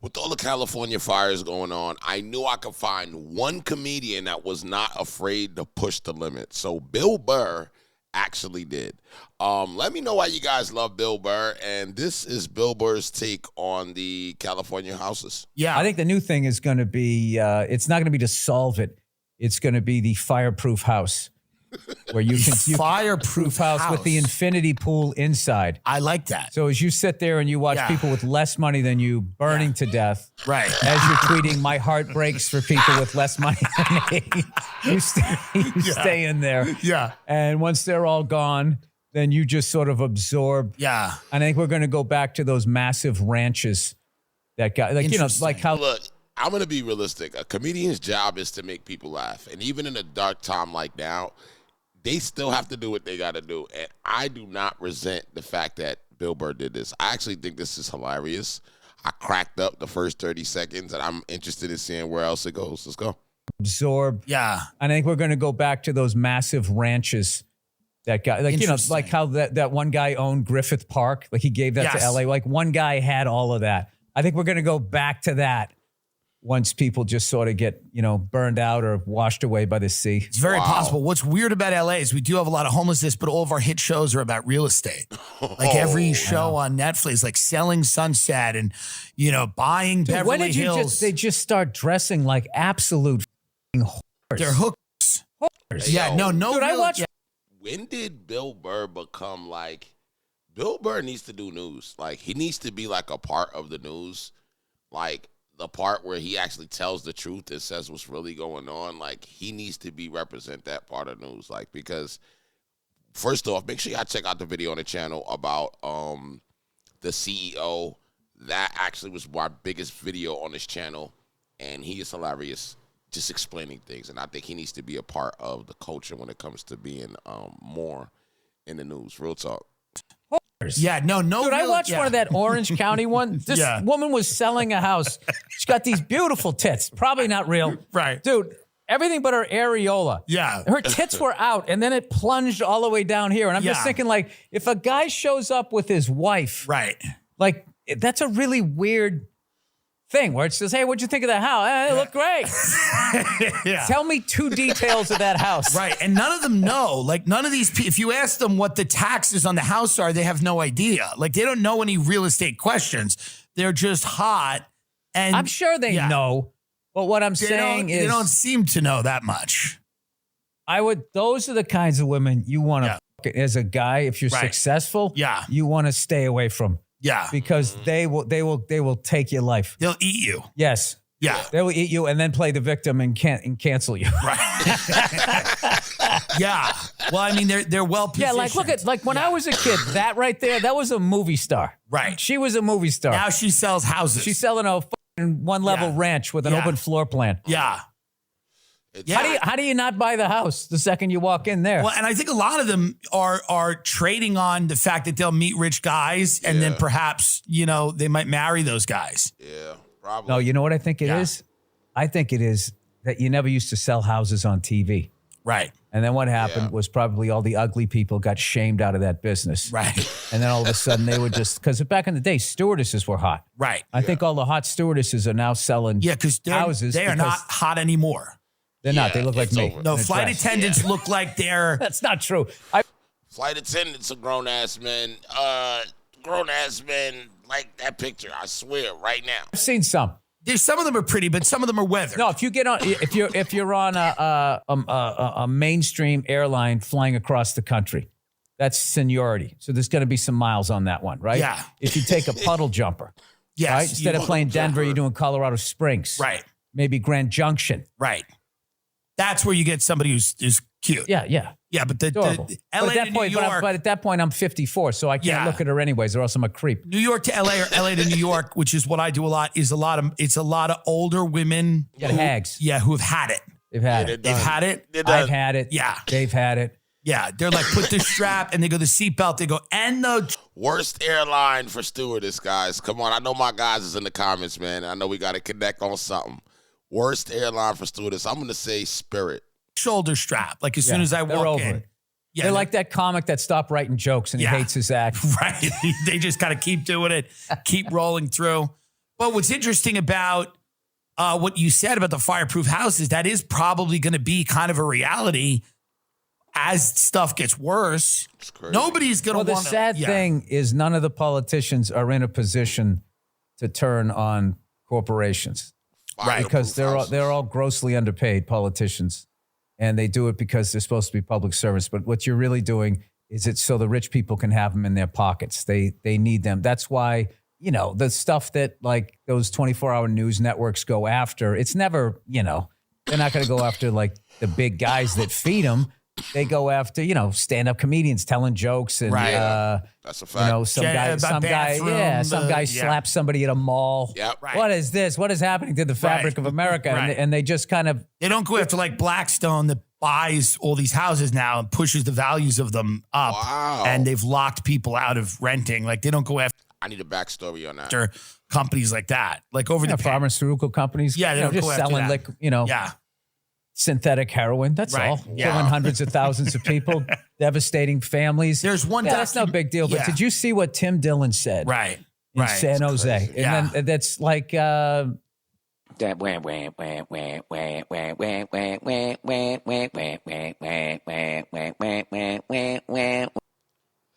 with all the California fires going on, I knew I could find one comedian that was not afraid to push the limit. So Bill Burr actually did. Let me know why you guys love Bill Burr. And this is Bill Burr's take on the California houses. Yeah. I think the new thing is going to be, it's not going to be to solve it. It's going to be the fireproof house. Where you can fireproof house with the infinity pool inside. I like that. So as you sit there and you watch people with less money than you burning to death, right? As you're tweeting, my heart breaks for people with less money than me. You stay in there. Yeah. And once they're all gone, then you just sort of absorb. Yeah. I think we're going to go back to those massive ranches that got, like, you know, like how. Look, I'm going to be realistic. A comedian's job is to make people laugh. And even in a dark time like now, they still have to do what they got to do. And I do not resent the fact that Bill Burr did this. I actually think this is hilarious. I cracked up the first 30 seconds, and I'm interested in seeing where else it goes. Let's go. Absorb. Yeah. I think we're going to go back to those massive ranches that got, like, you know, like how that one guy owned Griffith Park. Like he gave that to LA. Like one guy had all of that. I think we're going to go back to that. Once people just sort of get, you know, burned out or washed away by the sea. It's very possible. What's weird about LA is we do have a lot of homelessness, but all of our hit shows are about real estate. Like every show on Netflix, like Selling Sunset and, you know, buying Beverly when did Hills. They just start dressing like absolute whores. They're hookers. Hey, yeah, yo, no. Dude, I watched. When did Bill Burr become like, Bill Burr needs to do news. Like, he needs to be like a part of the news. Like, the part where he actually tells the truth and says what's really going on, like he needs to represent that part of news. Like, because first off, make sure y'all check out the video on the channel about the CEO. That actually was my biggest video on this channel, and he is hilarious just explaining things. And I think he needs to be a part of the culture when it comes to being more in the news. Real talk. Yeah, no. Dude, I watched one of that Orange County one. This woman was selling a house. She's got these beautiful tits. Probably not real. Right. Dude, everything but her areola. Yeah. Her tits were out, and then it plunged all the way down here. And I'm just thinking, like, if a guy shows up with his wife, right, like, that's a really weird thing where it says, hey, what'd you think of that house? It looked great. Tell me 2 details of that house. Right. And none of them know. Like, none of these people, if you ask them what the taxes on the house are, they have no idea. Like, they don't know any real estate questions. They're just hot. And I'm sure they know. But what I'm saying is, they don't seem to know that much. Those are the kinds of women you want to, as a guy, if you're successful, you want to stay away from. Yeah. Because they will take your life. They'll eat you. Yes. Yeah. They will eat you and then play the victim and cancel you. Right. Yeah. Well, I mean, they're well positioned. Yeah, like look at when I was a kid, that right there, that was a movie star. Right. She was a movie star. Now she sells houses. She's selling a fucking one-level ranch with an open floor plan. Yeah. How do you not buy the house the second you walk in there? Well, and I think a lot of them are trading on the fact that they'll meet rich guys and then perhaps, you know, they might marry those guys. Yeah, probably. No, you know what I think it is? I think it is that you never used to sell houses on TV. Right. And then what happened was probably all the ugly people got shamed out of that business. Right. And then all of a sudden they were just, because back in the day, stewardesses were hot. Right. I think all the hot stewardesses are now selling houses. They are not hot anymore. They're not. They look like me. No, flight attendants look like they're... That's not true. Flight attendants are grown-ass men. Grown-ass men like that picture, I swear, right now. I've seen some. There's some of them are pretty, but some of them are weathered. No, if you get on, if you're on a mainstream airline flying across the country, that's seniority. So there's going to be some miles on that one, right? Yeah. If you take a puddle jumper, yes, right? Instead of playing Denver, you're doing Colorado Springs, right? Maybe Grand Junction, right? That's where you get somebody who's cute. Yeah. Yeah, but the LA but at that to point, New York, but at that point, I'm 54, so I can't look at her anyways, or else I'm a creep. New York to LA or LA to New York, which is what I do a lot, is a lot of older women. Hags. Yeah, who have had it. They've had it. They've had it. I've had it. Yeah. They've had it. Yeah, they're like, put the strap, and they go, the seatbelt, they go, and the... Worst airline for stewardess, guys. Come on, I know my guys is in the comments, man. I know we got to connect on something. Worst airline for stewardess, I'm going to say Spirit. Shoulder strap, like as soon as I walk in. Yeah, they're like that comic that stopped writing jokes and he hates his act. Right. They just kind of keep doing it, keep rolling through. But what's interesting about what you said about the fireproof houses, that is probably going to be kind of a reality as stuff gets worse. Nobody's going to want to. Well, the sad thing is none of the politicians are in a position to turn on corporations. Right. Because they're all grossly underpaid politicians. And they do it because they're supposed to be public service. But what you're really doing is it's so the rich people can have them in their pockets. They need them. That's why, you know, the stuff that like those 24-hour news networks go after, it's never, you know, they're not going to go after like the big guys that feed them. They go after, you know, stand-up comedians telling jokes and that's a fact. You know, some guy slaps somebody at a mall. Yep. Right. What is this? What is happening to the fabric of America? And they just kind of they don't go after like Blackstone that buys all these houses now and pushes the values of them up. Wow. And they've locked people out of renting. Like they don't go after. I need a backstory on that. After companies like that, like over the pharmaceutical companies. Yeah, they don't just go after selling that. Synthetic heroin. That's all. Yeah. Killing hundreds of thousands of people, devastating families. There's one. That's no big deal. But did you see what Tim Dillon said? In San Jose, and then that's like.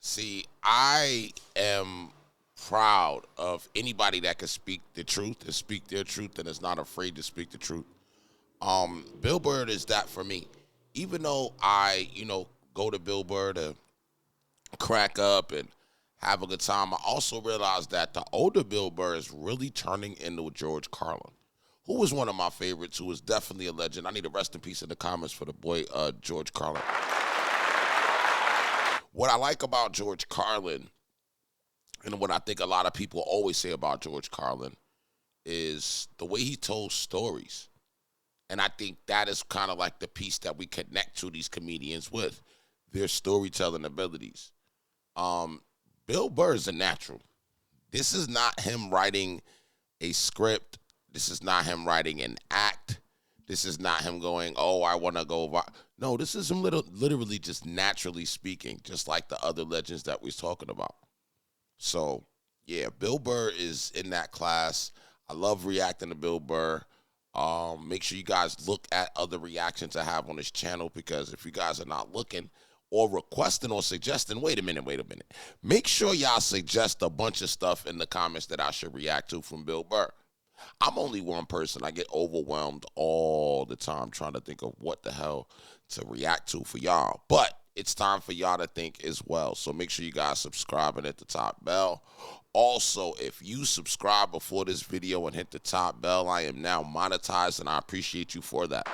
See, I am proud of anybody that can speak the truth and speak their truth and is not afraid to speak the truth. Bill Burr is that for me. Even though I, go to Bill Burr to crack up and have a good time, I also realized that the older Bill Burr is really turning into George Carlin, who was one of my favorites, who is definitely a legend. I need a rest in peace in the comments for the boy, George Carlin. What I like about George Carlin, and what I think a lot of people always say about George Carlin, is the way he told stories. And I think that is kind of like the piece that we connect to these comedians with, their storytelling abilities. Bill Burr is a natural. This is not him writing a script. This is not him writing an act. This is not him going, I want to go. No, this is him literally just naturally speaking, just like the other legends that we're talking about. So, yeah, Bill Burr is in that class. I love reacting to Bill Burr. Make sure you guys look at other reactions I have on this channel, because if you guys are not looking or requesting or suggesting, wait a minute. Make sure y'all suggest a bunch of stuff in the comments that I should react to from Bill Burr. I'm only one person. I get overwhelmed all the time trying to think of what the hell to react to for y'all. But it's time for y'all to think as well. So make sure you guys subscribe and hit the top bell. Also, if you subscribe before this video and hit the top bell, I am now monetized, and I appreciate you for that.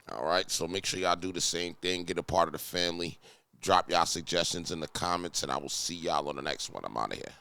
All right, so make sure y'all do the same thing. Get a part of the family. Drop y'all suggestions in the comments, and I will see y'all on the next one. I'm out of here.